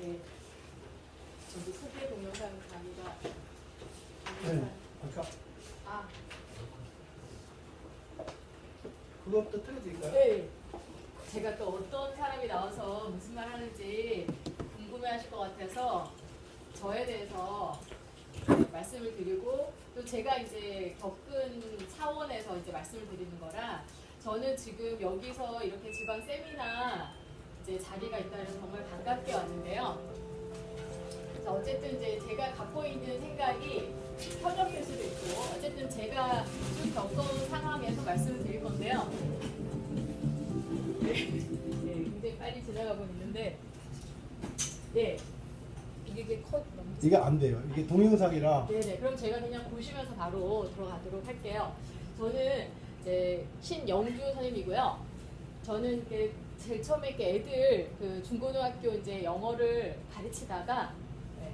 네. 저기 소개 동영상 강의가 네, 아까 아, 그것도 틀어드릴까요? 네. 제가 또 어떤 사람이 나와서 무슨 말 하는지 궁금해하실 것 같아서 저에 대해서 말씀을 드리고 또 제가 이제 겪은 차원에서 이제 말씀을 드리는 거라 저는 지금 여기서 이렇게 지방 세미나 이제 자리가 있다는 정말 반갑게 왔는데요. 그래서 어쨌든 이제 제가 갖고 있는 생각이 편협될 수도 있고 어쨌든 제가 쭉 겪어온 상황에서 말씀을 드릴 건데요. 네, 굉장히 빨리 지나가고 있는데 네, 이게 컷 너무 이게 안 돼요. 이게 동영상이라. 네네. 그럼 제가 그냥 보시면서 바로 들어가도록 할게요. 저는 이제 신영주 선생님이고요. 저는 이렇게 제일 처음에 이렇게 애들 그 중고등학교 이제 영어를 가르치다가 네,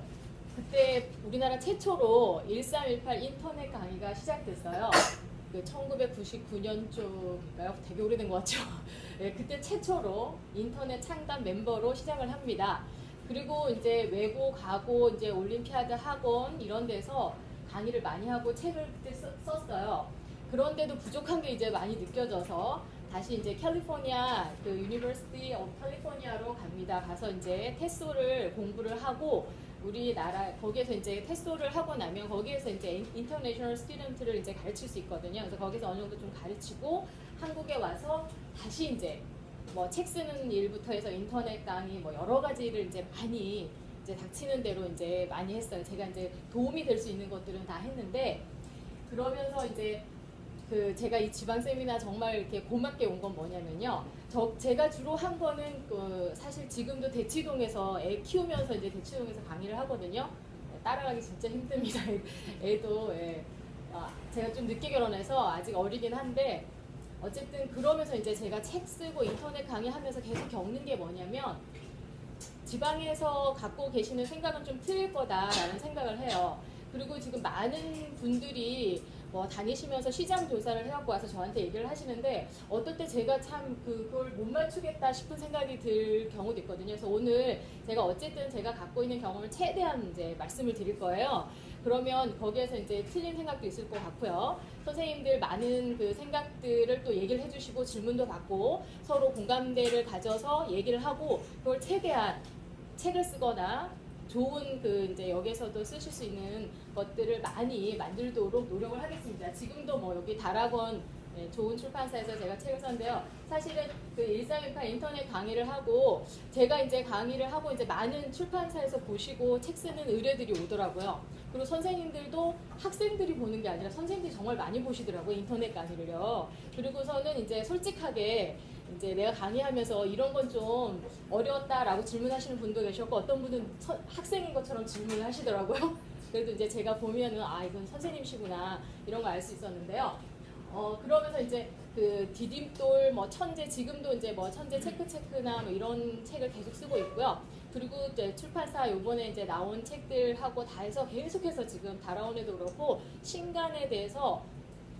그때 우리나라 최초로 1318 인터넷 강의가 시작됐어요. 그 1999년쯤인가요? 되게 오래된 것 같죠? 네, 그때 최초로 인터넷 창단 멤버로 시작을 합니다. 그리고 이제 외고 가고 이제 올림피아드 학원 이런 데서 강의를 많이 하고 책을 그때 썼어요. 그런데도 부족한 게 이제 많이 느껴져서 다시 이제 캘리포니아 그 유니버시티 오브 캘리포니아로 갑니다. 가서 이제 테소를 공부를 하고 우리나라 거기에서 이제 테소를 하고 나면 거기에서 이제 인터내셔널 스튜던트를 이제 가르칠 수 있거든요. 그래서 거기서 어느 정도 좀 가르치고 한국에 와서 다시 이제 뭐 책 쓰는 일부터 해서 인터넷 강의 뭐 여러 가지를 이제 많이 이제 닥치는 대로 이제 많이 했어요. 제가 이제 도움이 될 수 있는 것들은 다 했는데 그러면서 이제 그 제가 이 지방 세미나 정말 이렇게 고맙게 온 건 뭐냐면요. 제가 주로 한 거는 그 사실 지금도 대치동에서 애 키우면서 이제 대치동에서 강의를 하거든요. 따라가기 진짜 힘듭니다. 애도 제가 좀 늦게 결혼해서 아직 어리긴 한데 어쨌든 그러면서 이제 제가 책 쓰고 인터넷 강의하면서 계속 겪는 게 뭐냐면 지방에서 갖고 계시는 생각은 좀 틀릴 거다라는 생각을 해요. 그리고 지금 많은 분들이 뭐 다니시면서 시장 조사를 해갖고 와서 저한테 얘기를 하시는데 어떨 때 제가 참 그걸 못 맞추겠다 싶은 생각이 들 경우도 있거든요. 그래서 오늘 제가 어쨌든 제가 갖고 있는 경험을 최대한 이제 말씀을 드릴 거예요. 그러면 거기에서 이제 틀린 생각도 있을 것 같고요. 선생님들 많은 그 생각들을 또 얘기를 해주시고 질문도 받고 서로 공감대를 가져서 얘기를 하고 그걸 최대한 책을 쓰거나 좋은 그 이제 여기서도 쓰실 수 있는 것들을 많이 만들도록 노력을 하겠습니다. 지금도 뭐 여기 다락원 좋은 출판사에서 제가 책을 썼는데요. 사실은 그 1318 인터넷 강의를 하고 제가 이제 강의를 하고 이제 많은 출판사에서 보시고 책 쓰는 의뢰들이 오더라고요. 그리고 선생님들도 학생들이 보는 게 아니라 선생님들이 정말 많이 보시더라고요. 인터넷 강의를요. 그리고서는 이제 솔직하게 이제 내가 강의하면서 이런 건 좀 어려웠다라고 질문하시는 분도 계셨고 어떤 분은 학생인 것처럼 질문을 하시더라고요. 그래도 이제 제가 보면은 아 이건 선생님이시구나 이런 거 알 수 있었는데요. 그러면서 이제 그 디딤돌 뭐 천재 지금도 이제 뭐 천재 체크나 뭐 이런 책을 계속 쓰고 있고요. 그리고 이제 출판사 요번에 이제 나온 책들하고 다 해서 계속해서 지금 다라온에도 그렇고 신간에 대해서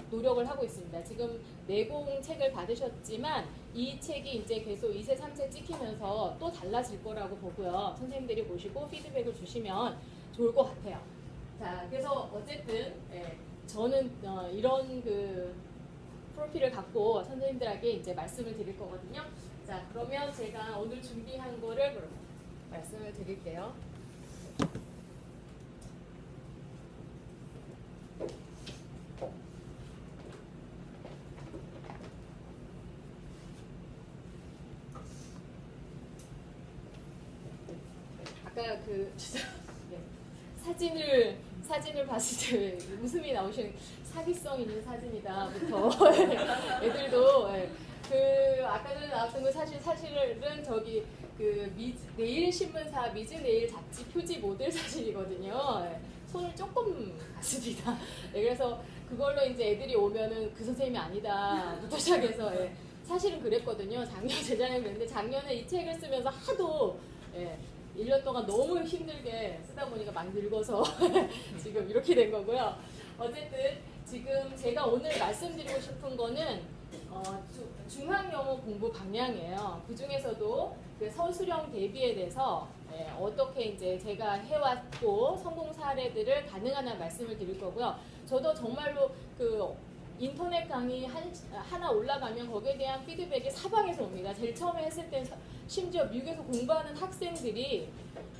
노력을 하고 있습니다. 지금 내공 책을 받으셨지만 이 책이 이제 계속 2세, 3세 찍히면서 또 달라질 거라고 보고요. 선생님들이 보시고 피드백을 주시면 좋을 것 같아요. 자, 그래서 어쨌든 저는 이런 그 프로필을 갖고 선생님들에게 이제 말씀을 드릴 거거든요. 자, 그러면 제가 오늘 준비한 거를 말씀을 드릴게요. 아까 그 사진을 봤을 때 웃음이 나오시는 사기성 있는 사진이다부터 애들도 그 아까는 나왔던 거 사실은 저기 그 내일 신문사 미즈내일 잡지 표지 모델 사진이거든요. 손을 조금 갔습니다. 그래서 그걸로 이제 애들이 오면은 그 선생님이 아니다부터 시작해서 사실은 그랬거든요. 재작년에 그랬는데 작년에 이 책을 쓰면서 하도 1년 동안 너무 힘들게 쓰다 보니까 막 늙어서 지금 이렇게 된 거고요. 어쨌든 지금 제가 오늘 말씀드리고 싶은 거는 중학영어 공부 방향이에요. 그 중에서도 그 서술형 대비에 대해서 예, 어떻게 이제 제가 해왔고 성공 사례들을 가능한 한 말씀을 드릴 거고요. 저도 정말로 그 인터넷 강의 하나 올라가면 거기에 대한 피드백이 사방에서 옵니다. 제일 처음에 했을 땐 심지어 미국에서 공부하는 학생들이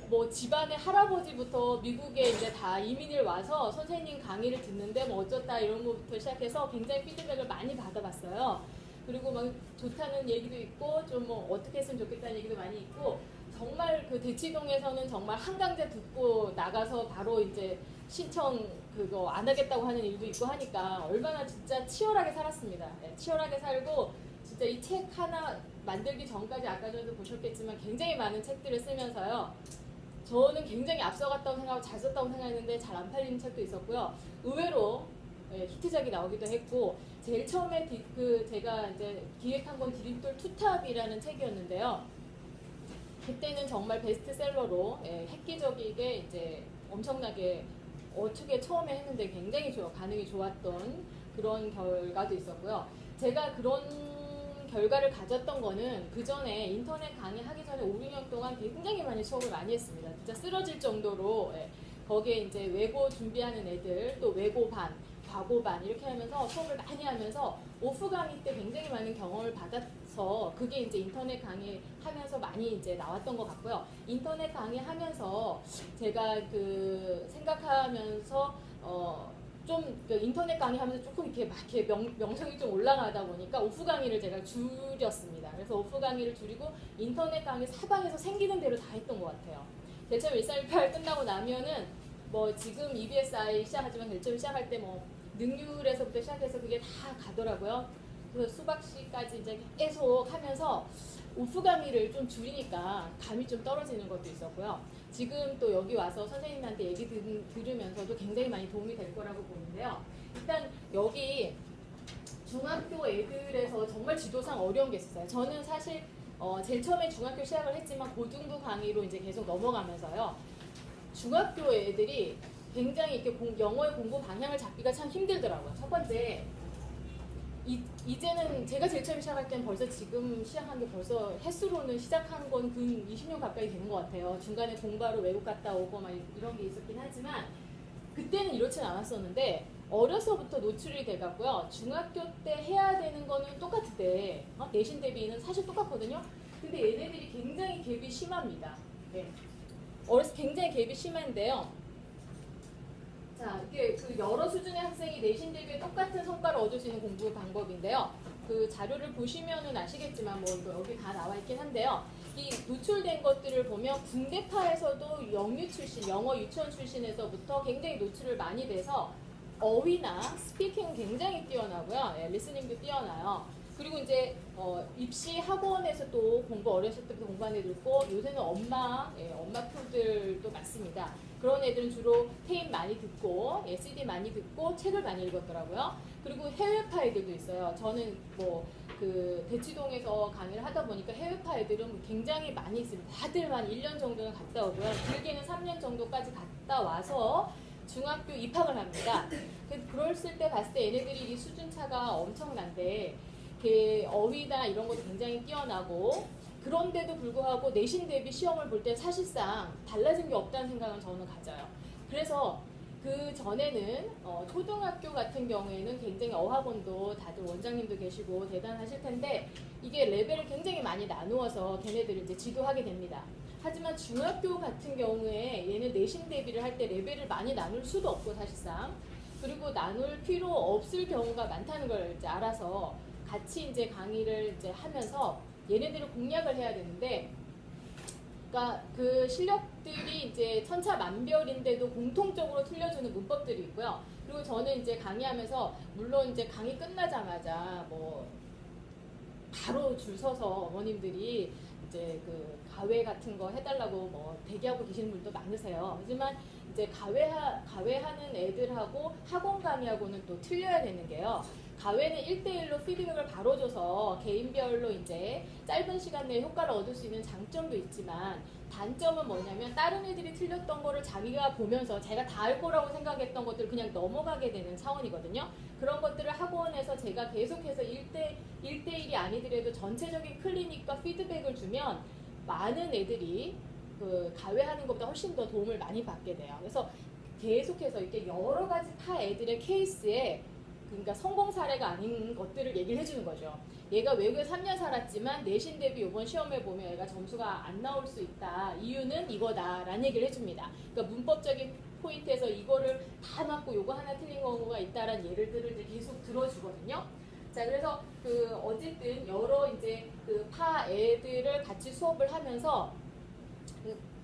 뭐 집안의 할아버지부터 미국에 이제 다 이민을 와서 선생님 강의를 듣는데 뭐 어쩌다 이런 것부터 시작해서 굉장히 피드백을 많이 받아봤어요. 그리고 막 좋다는 얘기도 있고 좀 뭐 어떻게 했으면 좋겠다는 얘기도 많이 있고 정말 그 대치동에서는 정말 한강제 듣고 나가서 바로 이제 신청 그거 안 하겠다고 하는 일도 있고 하니까 얼마나 진짜 치열하게 살았습니다. 네, 치열하게 살고 진짜 이 책 하나 만들기 전까지 아까 전에도 보셨겠지만 굉장히 많은 책들을 쓰면서요. 저는 굉장히 앞서갔다고 생각하고 잘 썼다고 생각했는데 잘 안 팔리는 책도 있었고요. 의외로 히트작이 나오기도 했고 제일 처음에 제가 이제 기획한 건 드림돌 투탑이라는 책이었는데요. 그때는 정말 베스트셀러로 획기적이게 이제 엄청나게 어떻게 처음에 했는데 굉장히 반응이 좋았던 그런 결과도 있었고요. 제가 그런 결과를 가졌던 거는 그 전에 인터넷 강의하기 전에 5, 6년 동안 굉장히 많이 수업을 많이 했습니다. 진짜 쓰러질 정도로 거기에 이제 외고 준비하는 애들 또 외고반, 과고반 이렇게 하면서 수업을 많이 하면서 오프 강의 때 굉장히 많은 경험을 받아서 그게 이제 인터넷 강의 하면서 많이 이제 나왔던 것 같고요. 인터넷 강의 하면서 제가 그 생각하면서 좀그 인터넷 강의 하면서 조금 이렇게 막 이렇게 명성이 좀 올라가다 보니까 오프 강의를 제가 줄였습니다. 그래서 오프 강의를 줄이고 인터넷 강의 사방에서 생기는 대로 다 했던 것 같아요. 대체로 1318 끝나고 나면은 뭐 지금 EBSI 시작하지만 대체로 시작할 때 뭐 능률에서부터 시작해서 그게 다 가더라고요. 그래서 수박시까지 이제 계속 하면서 오프 강의를 좀 줄이니까 감이 좀 떨어지는 것도 있었고요. 지금 또 여기 와서 선생님한테 얘기 들으면서도 굉장히 많이 도움이 될 거라고 보는데요. 일단 여기 중학교 애들에서 정말 지도상 어려운 게 있었어요. 저는 사실 제일 처음에 중학교 시작을 했지만 고등부 강의로 이제 계속 넘어가면서요. 중학교 애들이 굉장히 이렇게 영어의 공부 방향을 잡기가 참 힘들더라고요. 첫 번째, 이제는 제가 제일 처음 시작할 때는 벌써 지금 시작한 게 벌써 횟수로는 시작한 건 근 20년 가까이 되는 것 같아요. 중간에 공부하러 외국 갔다 오고 막 이런 게 있었긴 하지만 그때는 이렇진 않았었는데 어려서부터 노출이 돼갖고요. 중학교 때 해야 되는 거는 똑같은데 내신 대비는 사실 똑같거든요. 근데 얘네들이 굉장히 갭이 심합니다. 네. 어려서 굉장히 갭이 심한데요. 자, 이게 그 여러 수준의 학생이 내신 대비에 똑같은 성과를 얻을 수 있는 공부 방법인데요. 그 자료를 보시면은 아시겠지만 뭐 이거 여기 다 나와 있긴 한데요. 이 노출된 것들을 보면 국내파에서도 영유 출신, 영어 유치원 출신에서부터 굉장히 노출을 많이 돼서 어휘나 스피킹은 굉장히 뛰어나고요. 리스닝도 뛰어나요. 그리고 이제 입시 학원에서 또 공부 어렸을 때부터 공부하는 애들 있고 요새는 엄마 큐들도 많습니다. 그런 애들은 주로 테이프 많이 듣고 CD 많이 듣고 책을 많이 읽었더라고요. 그리고 해외파 애들도 있어요. 저는 뭐 그 대치동에서 강의를 하다 보니까 해외파 애들은 굉장히 많이 있습니다. 다들 한 1년 정도는 갔다 오고요. 길게는 3년 정도까지 갔다 와서 중학교 입학을 합니다. 그랬을 때 봤을 때 얘네들이 이 수준 차가 엄청난데 어휘나 이런 것도 굉장히 뛰어나고 그런데도 불구하고 내신 대비 시험을 볼 때 사실상 달라진 게 없다는 생각은 저는 가져요. 그래서 그 전에는 초등학교 같은 경우에는 굉장히 어학원도 다들 원장님도 계시고 대단하실 텐데 이게 레벨을 굉장히 많이 나누어서 걔네들을 이제 지도하게 됩니다. 하지만 중학교 같은 경우에 얘는 내신 대비를 할 때 레벨을 많이 나눌 수도 없고 사실상 그리고 나눌 필요 없을 경우가 많다는 걸 이제 알아서 같이 이제 강의를 이제 하면서 얘네들을 공략을 해야 되는데, 그러니까 그 실력들이 이제 천차만별인데도 공통적으로 틀려주는 문법들이 있고요. 그리고 저는 이제 강의하면서 물론 이제 강의 끝나자마자 뭐 바로 줄 서서 어머님들이 이제 그 가외 같은 거 해달라고 뭐 대기하고 계시는 분도 많으세요. 하지만 이제 가외하는 애들하고 학원 강의하고는 또 틀려야 되는 게요. 가외는 1대1로 피드백을 바로 줘서 개인별로 이제 짧은 시간 내에 효과를 얻을 수 있는 장점도 있지만 단점은 뭐냐면 다른 애들이 틀렸던 거를 자기가 보면서 자기가 다 알 거라고 생각했던 것들을 그냥 넘어가게 되는 차원이거든요. 그런 것들을 학원에서 제가 계속해서 1대1이 아니더라도 전체적인 클리닉과 피드백을 주면 많은 애들이 그 가외하는 것보다 훨씬 더 도움을 많이 받게 돼요. 그래서 계속해서 이렇게 여러 가지 타 애들의 케이스에 그러니까 성공 사례가 아닌 것들을 얘기를 해주는 거죠. 얘가 외국에 3년 살았지만 내신 대비 이번 시험에 보면 얘가 점수가 안 나올 수 있다. 이유는 이거다라는 얘기를 해줍니다. 그러니까 문법적인 포인트에서 이거를 다 맞고 요거 하나 틀린 거가 있다라는 예를들을 이제 계속 들어주거든요. 자, 그래서 그 어쨌든 여러 이제 그 파 애들을 같이 수업을 하면서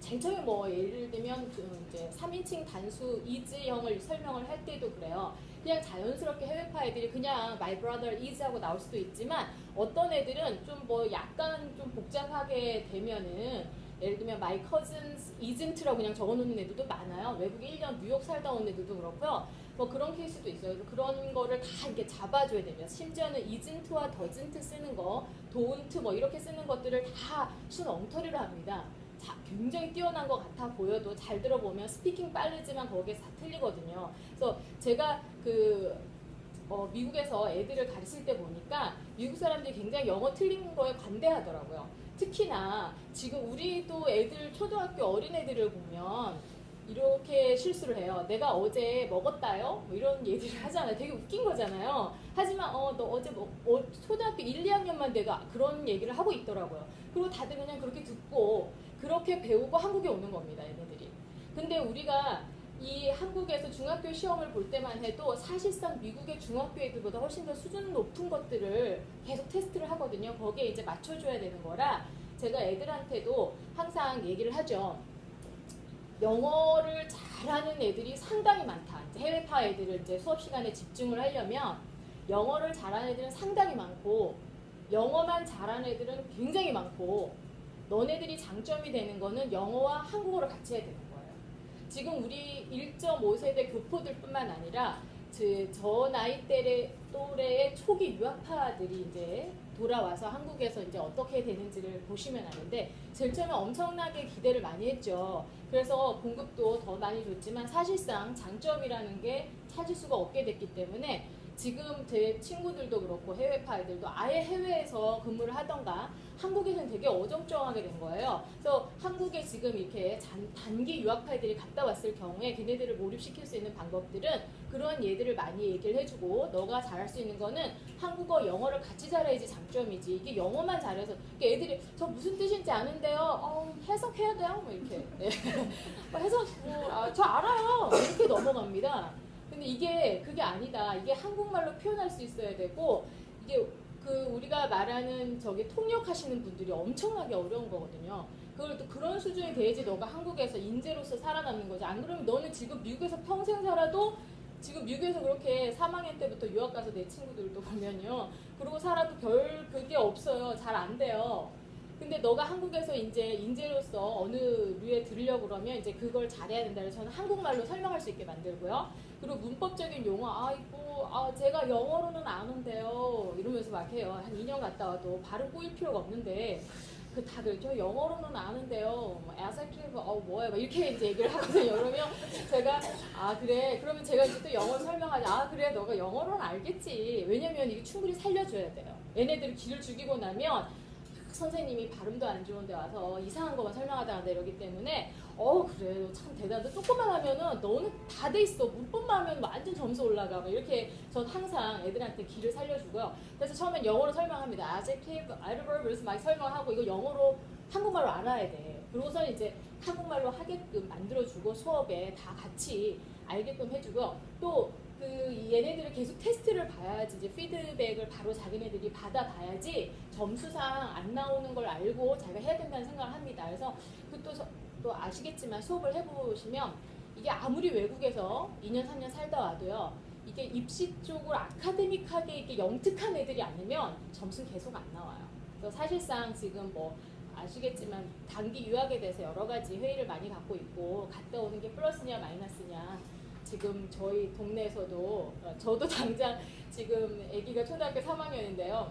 제일 처음에 뭐 예를 들면 그 이제 3인칭 단수 is형을 설명을 할 때도 그래요. 그냥 자연스럽게 해외파 애들이 그냥 my brother is 하고 나올 수도 있지만 어떤 애들은 좀 뭐 약간 좀 복잡하게 되면은 예를 들면 my cousins isn't라고 그냥 적어놓는 애들도 많아요. 외국에 1년 뉴욕 살다 온 애들도 그렇고요. 뭐 그런 케이스도 있어요. 그래서 그런 거를 다 이렇게 잡아줘야 됩니다. 심지어는 isn't와 doesn't 쓰는 거, don't 뭐 이렇게 쓰는 것들을 다 순 엉터리로 합니다. 자, 굉장히 뛰어난 것 같아 보여도 잘 들어보면 스피킹 빠르지만 거기에 다 틀리거든요. 그래서 제가 미국에서 애들을 가르칠 때 보니까 미국 사람들이 굉장히 영어 틀린 거에 관대하더라고요. 특히나 지금 우리도 애들 초등학교 어린애들을 보면 이렇게 실수를 해요. 내가 어제 먹었다요? 뭐 이런 얘기를 하잖아요. 되게 웃긴 거잖아요. 하지만 너 어제 초등학교 1, 2학년만 내가 그런 얘기를 하고 있더라고요. 그리고 다들 그냥 그렇게 듣고 그렇게 배우고 한국에 오는 겁니다. 얘네들이. 근데 우리가 이 한국에서 중학교 시험을 볼 때만 해도 사실상 미국의 중학교 애들보다 훨씬 더 수준 높은 것들을 계속 테스트를 하거든요. 거기에 이제 맞춰줘야 되는 거라 제가 애들한테도 항상 얘기를 하죠. 영어를 잘하는 애들이 상당히 많다. 이제 해외파 애들을 이제 수업 시간에 집중을 하려면 영어를 잘하는 애들은 상당히 많고 영어만 잘하는 애들은 굉장히 많고 너네들이 장점이 되는 거는 영어와 한국어를 같이 해야 되는 거예요. 지금 우리 1.5세대 교포들뿐만 아니라 저 나이 또래의 초기 유학파들이 이제 돌아와서 한국에서 이제 어떻게 되는지를 보시면 아는데 제일 처음에 엄청나게 기대를 많이 했죠. 그래서 공급도 더 많이 줬지만 사실상 장점이라는 게 찾을 수가 없게 됐기 때문에 지금 제 친구들도 그렇고 해외파 애들도 아예 해외에서 근무를 하던가 한국에서는 되게 어정쩡하게 된 거예요. 그래서 한국에 지금 이렇게 단기 유학파 애들이 갔다 왔을 경우에 걔네들을 몰입시킬 수 있는 방법들은 그런 예들을 많이 얘기를 해주고 너가 잘할 수 있는 거는 한국어, 영어를 같이 잘해야지 장점이지 이게 영어만 잘해서 애들이 저 무슨 뜻인지 아는데요. 해석해야 돼요. 뭐 이렇게 해석 저 알아요. 이렇게 넘어갑니다. 근데 이게 그게 아니다. 이게 한국말로 표현할 수 있어야 되고 이게 우리가 말하는 통역하시는 분들이 엄청나게 어려운 거거든요. 그걸 또 그런 수준이 돼야지 너가 한국에서 인재로서 살아남는 거지. 안 그러면 너는 지금 미국에서 평생 살아도 지금 미국에서 그렇게 3학년 때부터 유학 가서 내 친구들도 보면요. 그러고 살아도 별 그게 없어요. 잘 안 돼요. 근데 너가 한국에서 이제 인재로서 어느 류에 들으려고 그러면 이제 그걸 잘해야 된다. 그래서 저는 한국말로 설명할 수 있게 만들고요. 그리고 문법적인 용어, 제가 영어로는 아는데요. 이러면서 막 해요. 한 2년 갔다 와도 발음 꼬일 필요가 없는데, 다들 저 영어로는 아는데요. assertive, 뭐야. 막 이렇게 이제 얘기를 하거든요. 그러면 제가, 그래. 그러면 제가 이제 또 영어를 설명하지. 그래. 너가 영어로는 알겠지. 왜냐면 이게 충분히 살려줘야 돼요. 얘네들 길을 죽이고 나면 선생님이 발음도 안 좋은데 와서 이상한 거만 설명하다가 이러기 때문에 그래 너 참 대단하다. 조금만 하면은 너는 다 돼 있어. 문법만 하면 완전 점수 올라가. 이렇게 전 항상 애들한테 길을 살려주고요. 그래서 처음엔 영어로 설명합니다. adjective, adverb 그래서 막 설명하고 이거 영어로 한국말로 알아야 돼. 그러고서 이제 한국말로 하게끔 만들어주고 수업에 다 같이 알게끔 해주고요. 또 얘네들을 계속 테스트를 봐야지 이제 피드백을 바로 자기네들이 받아봐야지 점수상 안 나오는 걸 알고 자기가 해야 된다는 생각을 합니다. 그래서 또 아시겠지만 수업을 해보시면 이게 아무리 외국에서 2년 3년 살다 와도요. 이게 입시 쪽으로 아카데믹하게 이렇게 영특한 애들이 아니면 점수는 계속 안 나와요. 그래서 사실상 지금 뭐 아시겠지만 단기 유학에 대해서 여러 가지 회의를 많이 갖고 있고 갔다 오는 게 플러스냐 마이너스냐 지금 저희 동네에서도 저도 당장 지금 아기가 초등학교 3학년인데요.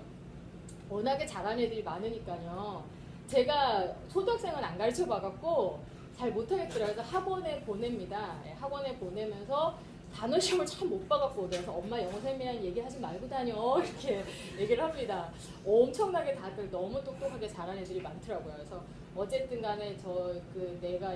워낙에 잘하는 애들이 많으니까요. 제가 초등학생은 안 가르쳐 봐갖고 잘 못하겠더라고요. 그래서 학원에 보냅니다. 학원에 보내면서 단어 시험을 참 못 봐갖고 그래서 엄마 영어 선생님이랑 얘기하지 말고 다녀 이렇게 얘기를 합니다. 엄청나게 다들 너무 똑똑하게 잘하는 애들이 많더라고요. 그래서 어쨌든 간에 저 그 내가